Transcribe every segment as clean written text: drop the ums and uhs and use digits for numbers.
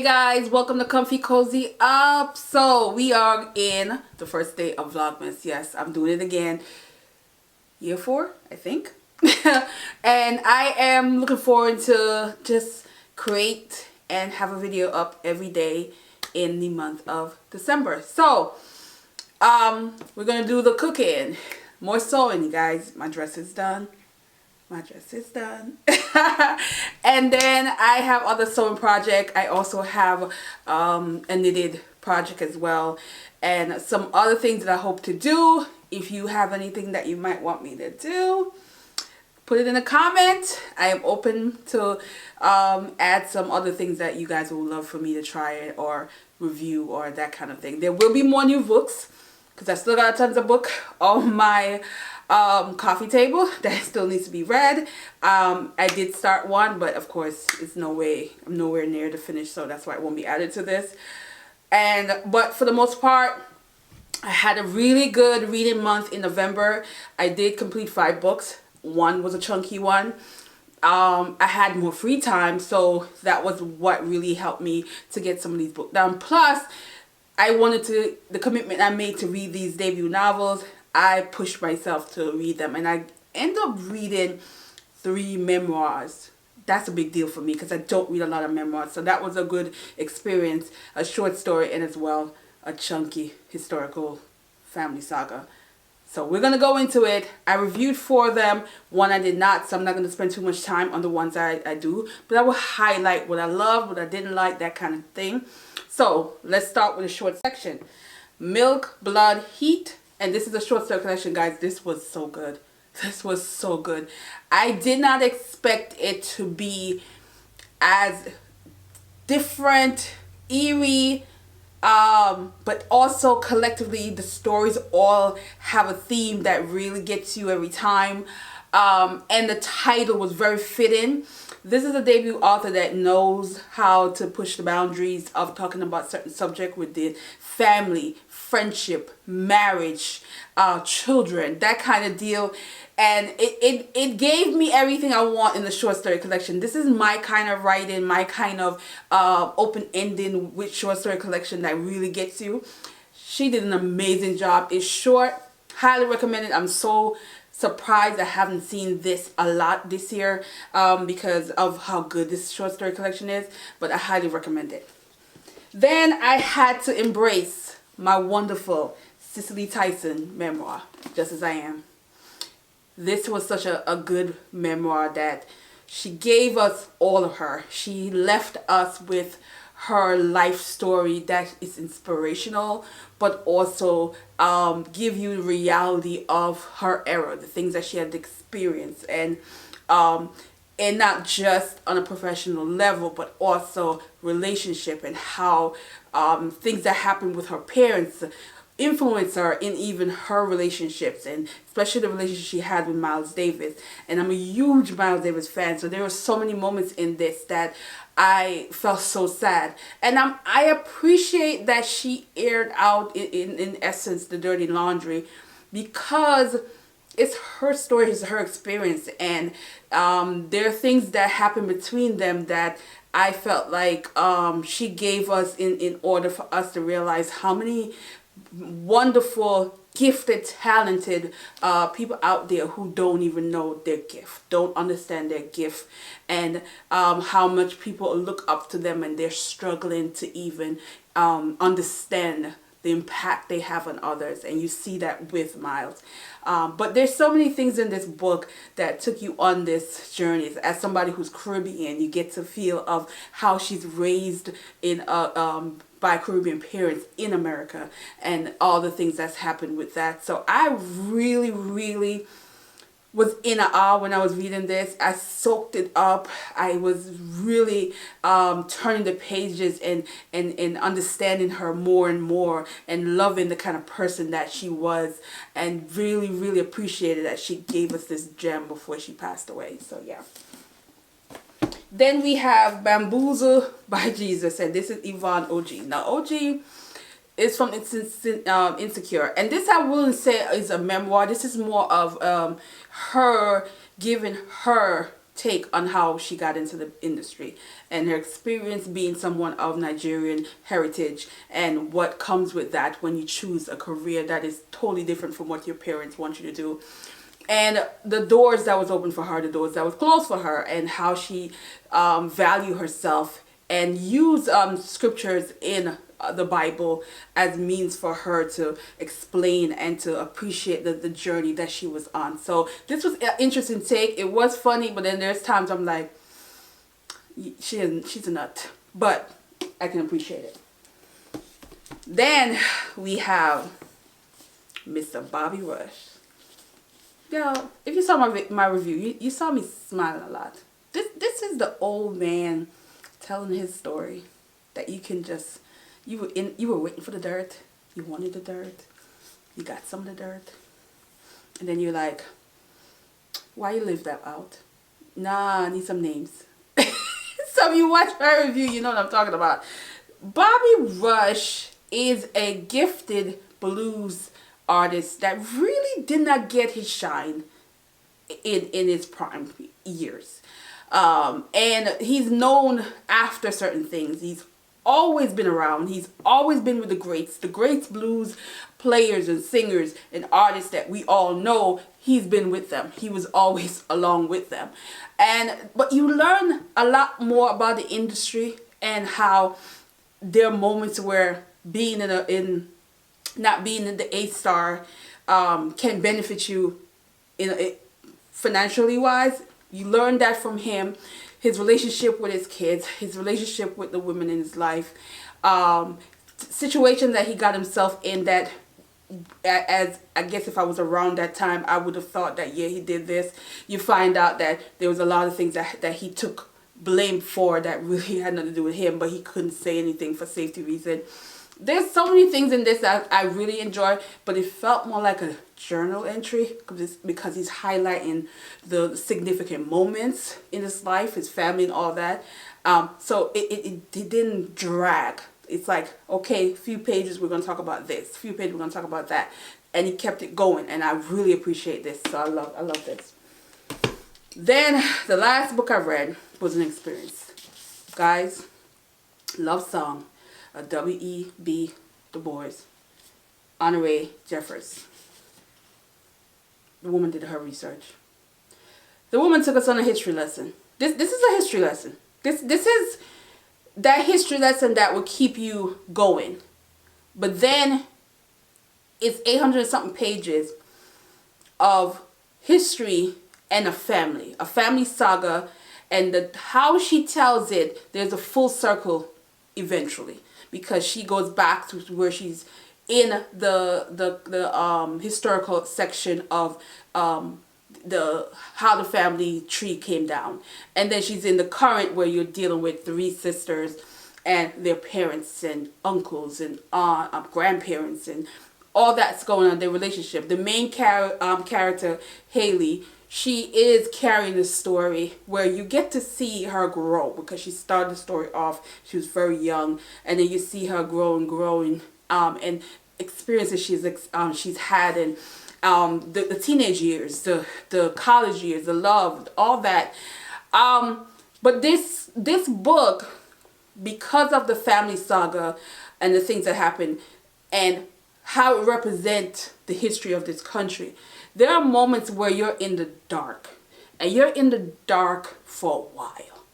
guys, welcome to Comfy Cozy Up. So we are in the first day of Vlogmas. Yes, I'm doing it again. Year 4, I think. And I am looking forward to just create and have a video up every day in the month of December. So we're gonna do the cooking, more sewing, you guys. My dress is done. My dress is done. And then I have other sewing project. I also have a knitted project as well, and some other things that I hope to do. If you have anything that you might want me to do, put it in a comment. I am open to add some other things that you guys will love for me to try or review or that kind of thing. There will be more new books because I still got tons of book on my coffee table that still needs to be read. I did start one, but of course it's no way, I'm nowhere near to finish, so that's why it won't be added to this. But for the most part, I had a really good reading month in November. I did complete 5 books. One was a chunky one. I had more free time, so that was what really helped me to get some of these books done. Plus, I wanted to, the commitment I made to read these debut novels, I pushed myself to read them, and I ended up reading 3 memoirs. That's a big deal for me because I don't read a lot of memoirs, so that was a good experience. A short story and as well a chunky historical family saga. So we're gonna go into it. I reviewed 4 of them. 1 I did not, so I'm not gonna spend too much time on the ones I do, but I will highlight what I loved, what I didn't like, that kind of thing. So let's start with a short section. Milk, Blood, Heat. And this is a short story collection, guys. This was so good. This was so good. I did not expect it to be as different, eerie, but also collectively the stories all have a theme that really gets you every time. And the title was very fitting. This is a debut author that knows how to push the boundaries of talking about certain subject with the family, friendship, marriage, children, that kind of deal. And it gave me everything I want in the short story collection. This is my kind of writing, my kind of open ending with short story collection that really gets you. She did an amazing job. It's short, highly recommended. I'm so surprised I haven't seen this a lot this year because of how good this short story collection is, but I highly recommend it. Then I had to embrace my wonderful Cecily Tyson memoir, Just As I Am. This was such a good memoir that she gave us all of her. She left us with her life story that is inspirational, but also give you the reality of her era, the things that she had experienced, and not just on a professional level, but also relationship and how things that happened with her parents influence her in even her relationships, and especially the relationship she had with Miles Davis. And I'm a huge Miles Davis fan, so there were so many moments in this that I felt so sad. And I appreciate that she aired out in essence the dirty laundry, because it's her story, it's her experience, and there are things that happen between them that I felt like she gave us in order for us to realize how many wonderful, gifted, talented people out there who don't even know their gift, don't understand their gift, and how much people look up to them and they're struggling to even understand the impact they have on others. And you see that with Miles. But there's so many things in this book that took you on this journey. As somebody who's Caribbean, you get to feel of how she's raised in by Caribbean parents in America and all the things that's happened with that. So I really, really was in awe when I was reading this. I soaked it up. I was really turning the pages and understanding her more and more, and loving the kind of person that she was, and really, really appreciated that she gave us this gem before she passed away. So yeah. Then we have Bamboozle by Jesus, and this is Yvonne OG. Now OG is from Insecure, and this I wouldn't say is a memoir. This is more of her giving her take on how she got into the industry and her experience being someone of Nigerian heritage and what comes with that when you choose a career that is totally different from what your parents want you to do, and the doors that was open for her, the doors that was closed for her, and how she value herself and use scriptures in the Bible as means for her to explain and to appreciate the journey that she was on. So this was an interesting take. It was funny, but then there's times I'm like, she's a nut, but I can appreciate it. Then we have Mr. Bobby Rush. Yo, if you saw my review, you saw me smiling a lot. This is the old man telling his story that you can just, you were waiting for the dirt, you wanted the dirt, you got some of the dirt, and then you're like, why you live that out? Nah, I need some names. So if you watch my review, you know what I'm talking about. Bobby Rush is a gifted blues artist that really did not get his shine in his prime years. And he's known after certain things. He's always been around. He's always been with the greats blues players and singers and artists that we all know. He's been with them. He was always along with them. But you learn a lot more about the industry and how there are moments where being not being in the A-star can benefit you financially wise. You learn that from him, his relationship with his kids, his relationship with the women in his life, situations that he got himself in that, as I guess if I was around that time, I would have thought that, yeah, he did this. You find out that there was a lot of things that he took blame for that really had nothing to do with him, but he couldn't say anything for safety reasons. There's so many things in this that I really enjoy, but it felt more like a journal entry because he's highlighting the significant moments in his life, his family and all that. So it didn't drag. It's like, okay, a few pages we're going to talk about this, a few pages we're going to talk about that. And he kept it going, and I really appreciate this. So I love this. Then the last book I read was an experience. Guys, love song. W.E.B. Du Bois, Honoré Jeffers. The woman did her research. The woman took us on a history lesson. This is a history lesson. This is that history lesson that will keep you going. But then it's 800 something pages of history and a family saga, and how she tells it, there's a full circle eventually. Because she goes back to where she's in the historical section of how the family tree came down, and then she's in the current where you're dealing with 3 sisters and their parents and uncles and grandparents and all that's going on, their relationship. The main character, Haley, she is carrying the story where you get to see her grow, because she started the story off, she was very young, and then you see her growing, and experiences she's had, and the teenage years, the college years, the love, all that. But this book, because of the family saga and the things that happen and how it represents the history of this country, there are moments where you're in the dark, and you're in the dark for a while.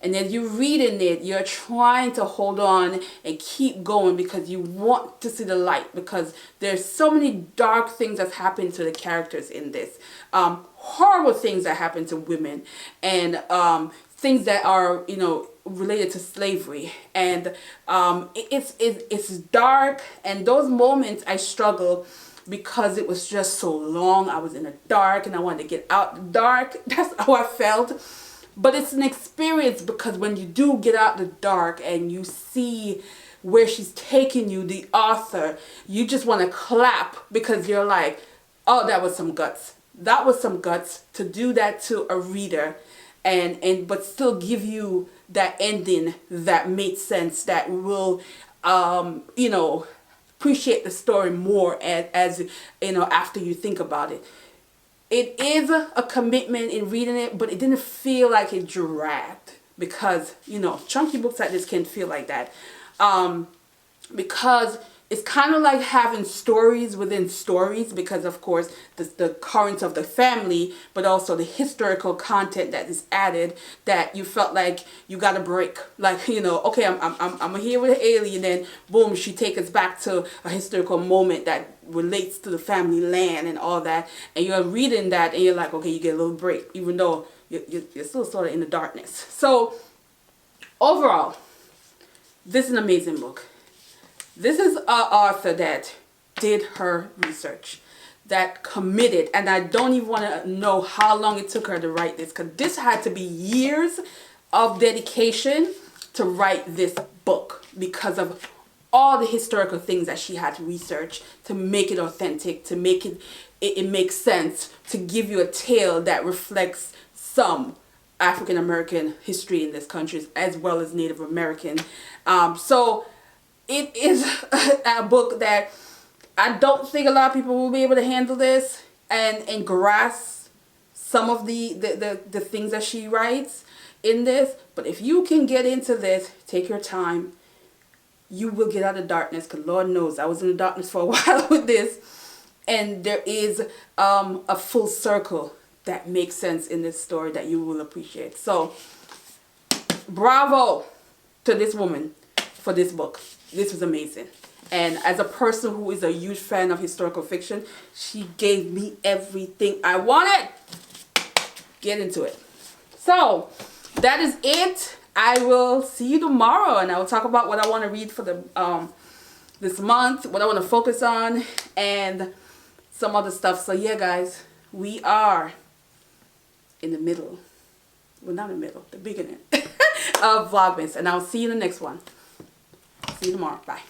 And as you're reading it, you're trying to hold on and keep going because you want to see the light, because there's so many dark things that's happened to the characters in this. Horrible things that happen to women, and things that are, related to slavery. And it's dark, and those moments I struggle because it was just so long. I was in the dark and I wanted to get out the dark. That's how I felt. But it's an experience, because when you do get out the dark and you see where she's taking you, the author, you just want to clap, because you're like, oh, that was some guts. That was some guts to do that to a reader, but still give you that ending that made sense, that will, appreciate the story more as after you think about it. it is a commitment in reading it, but it didn't feel like it dragged, because, you know, chunky books like this can feel like that. Because it's kind of like having stories within stories, because of course the currents of the family, but also the historical content that is added, that you felt like you got a break. Like, you know, okay, I'm here with an alien, and boom, she takes us back to a historical moment that relates to the family land and all that, and you're reading that and you're like, okay, you get a little break, even though you're still sort of in the darkness. So overall, this is an amazing book. This is an author that did her research, that committed, and I don't even want to know how long it took her to write this, because this had to be years of dedication to write this book, because of all the historical things that she had to research to make it authentic, to make it make sense, to give you a tale that reflects some African American history in this country, as well as Native American. So it is a book that I don't think a lot of people will be able to handle this and grasp some of the things that she writes in this. But if you can get into this, take your time, you will get out of darkness, because Lord knows I was in the darkness for a while with this. And there is a full circle that makes sense in this story that you will appreciate. So bravo to this woman for this book. This was amazing. And as a person who is a huge fan of historical fiction, she gave me everything I wanted. Get into it. So that is it. I will see you tomorrow, and I will talk about what I want to read for the this month, what I want to focus on, and some other stuff. So yeah, guys, we are in the middle. Well, not in the middle, the beginning of Vlogmas, and I'll see you in the next one. See you tomorrow. Bye.